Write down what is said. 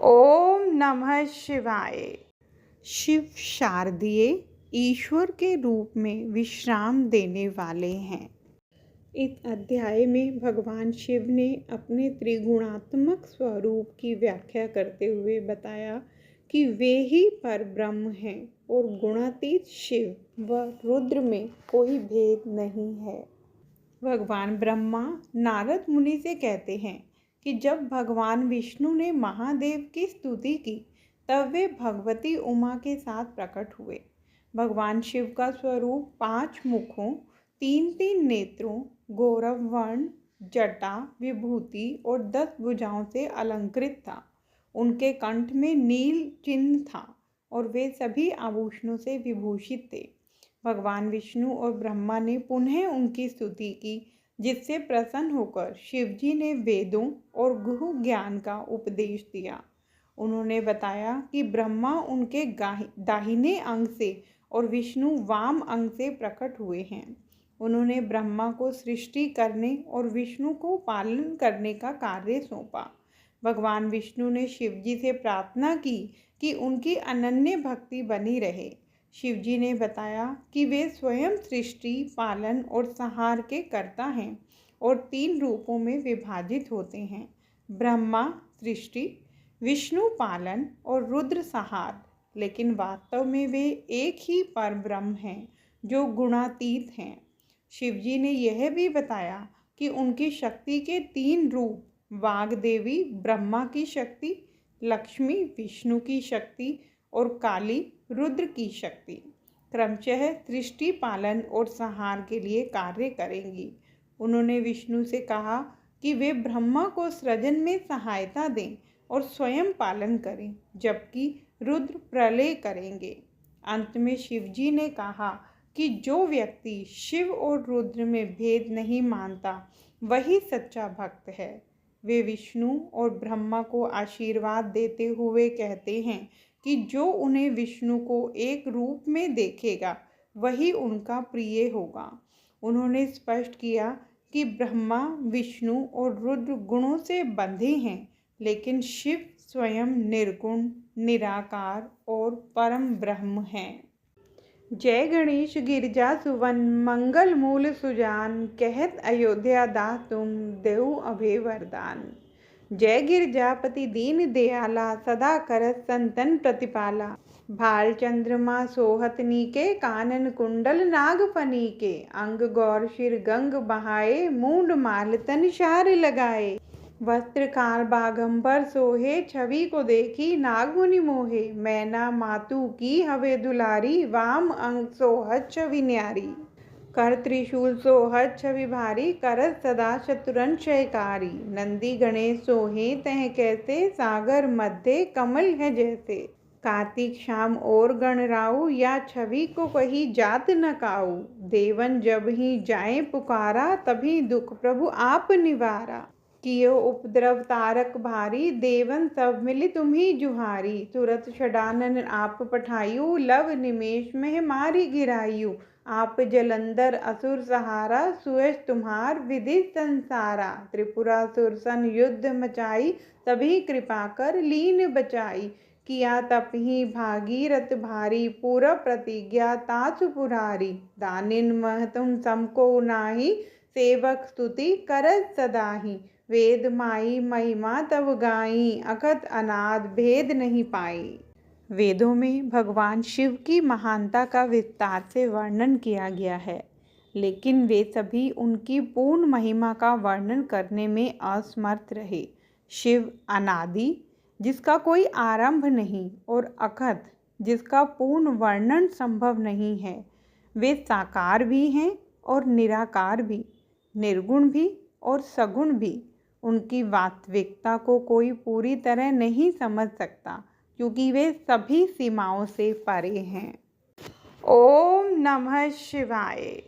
ओम नमः शिवाय। शिव शारदीय ईश्वर के रूप में विश्राम देने वाले हैं। इस अध्याय में भगवान शिव ने अपने त्रिगुणात्मक स्वरूप की व्याख्या करते हुए बताया कि वे ही परब्रह्म हैं और गुणातीत शिव व रुद्र में कोई भेद नहीं है। भगवान ब्रह्मा नारद मुनि से कहते हैं कि जब भगवान विष्णु ने महादेव की स्तुति की तब वे भगवती उमा के साथ प्रकट हुए। भगवान शिव का स्वरूप 5 मुखों, 3-3 नेत्रों, गौरव वर्ण, जटा, विभूति और 10 भुजाओं से अलंकृत था। उनके कंठ में नील चिन्ह था और वे सभी आभूषणों से विभूषित थे। भगवान विष्णु और ब्रह्मा ने पुनः उनकी स्तुति की, जिससे प्रसन्न होकर शिवजी ने वेदों और गुह्य ज्ञान का उपदेश दिया। उन्होंने बताया कि ब्रह्मा उनके दाहिने अंग से और विष्णु वाम अंग से प्रकट हुए हैं। उन्होंने ब्रह्मा को सृष्टि करने और विष्णु को पालन करने का कार्य सौंपा। भगवान विष्णु ने शिवजी से प्रार्थना की कि उनकी अनन्य भक्ति बनी रहे। शिवजी ने बताया कि वे स्वयं सृष्टि, पालन और संहार के कर्ता हैं और 3 रूपों में विभाजित होते हैं: ब्रह्मा सृष्टि, विष्णु पालन और रुद्र संहार। लेकिन वास्तव में वे एक ही परब्रह्म हैं जो गुणातीत हैं। शिवजी ने यह भी बताया कि उनकी शक्ति के 3 रूप वाग्देवी ब्रह्मा की शक्ति, लक्ष्मी विष्णु की शक्ति और काली रुद्र की शक्ति क्रमशः सृष्टि, पालन और संहार के लिए कार्य करेंगी। उन्होंने विष्णु से कहा कि वे ब्रह्मा को सृजन में सहायता दें और स्वयं पालन करें, जबकि रुद्र प्रलय करेंगे। अंत में शिवजी ने कहा कि जो व्यक्ति शिव और रुद्र में भेद नहीं मानता वही सच्चा भक्त है। वे विष्णु और ब्रह्मा को आशीर्वाद देते हुए कहते हैं कि जो उन्हें विष्णु को एक रूप में देखेगा वही उनका प्रिय होगा। उन्होंने स्पष्ट किया कि ब्रह्मा, विष्णु और रुद्र गुणों से बंधे हैं, लेकिन शिव स्वयं निर्गुण, निराकार और परम ब्रह्म हैं। जय गणेश गिरजा सुवन मंगल मूल सुजान, कहत अयोध्या दास तुम देहु अभय वरदान। जय गिरजापति दीन दयाला, सदा करत संतन प्रतिपाला। भाल चंद्रमा सोहत नीके, कानन कुंडल नाग फनीके। अंग गौर शिर गंग बहाए, मूंड माल तन शार लगाए। वस्त्र काल बागंबर सोहे, छवि को देखी नाग मुनि मोहे। मैना मातु की हवे दुलारी, वाम अंग सोहत छवि न्यारी। कर त्रिशूल सोहत छवि भारी, करत सदा शत्रुरन क्षयकारी। नंदी गणेश सोहे तह कैसे, सागर मध्य कमल है जैसे। कार्तिक शाम और गणराऊ, या छवि को कही जात न काऊ। देवन जब ही जाए पुकारा, तभी दुख प्रभु आप निवारा। कियो उपद्रव तारक भारी, देवन सब मिली तुम्ही जुहारी। तुरत षडानन आप पठायु, लव निमेष में मारी गिरायु। आप जलंधर असुर सहारा, सुयश तुम्हार विधि संसारा। त्रिपुरासुर सन युद्ध मचाई, तभी कृपा कर लीन बचाई। किया तप ही भागीरथ भारी, पूरा प्रतिज्ञा तासु पुरारी। दानिन मह तुम समको नाही, सेवक स्तुति करत सदाही। वेद माई महिमा तब गाई, अकथ अनाद भेद नहीं पाई। वेदों में भगवान शिव की महानता का विस्तार से वर्णन किया गया है, लेकिन वे सभी उनकी पूर्ण महिमा का वर्णन करने में असमर्थ रहे। शिव अनादि, जिसका कोई आरंभ नहीं, और अकथ, जिसका पूर्ण वर्णन संभव नहीं है। वे साकार भी हैं और निराकार भी, निर्गुण भी और सगुण भी। उनकी वास्तविकता को कोई पूरी तरह नहीं समझ सकता, क्योंकि वे सभी सीमाओं से परे हैं। ओम नमः शिवाय।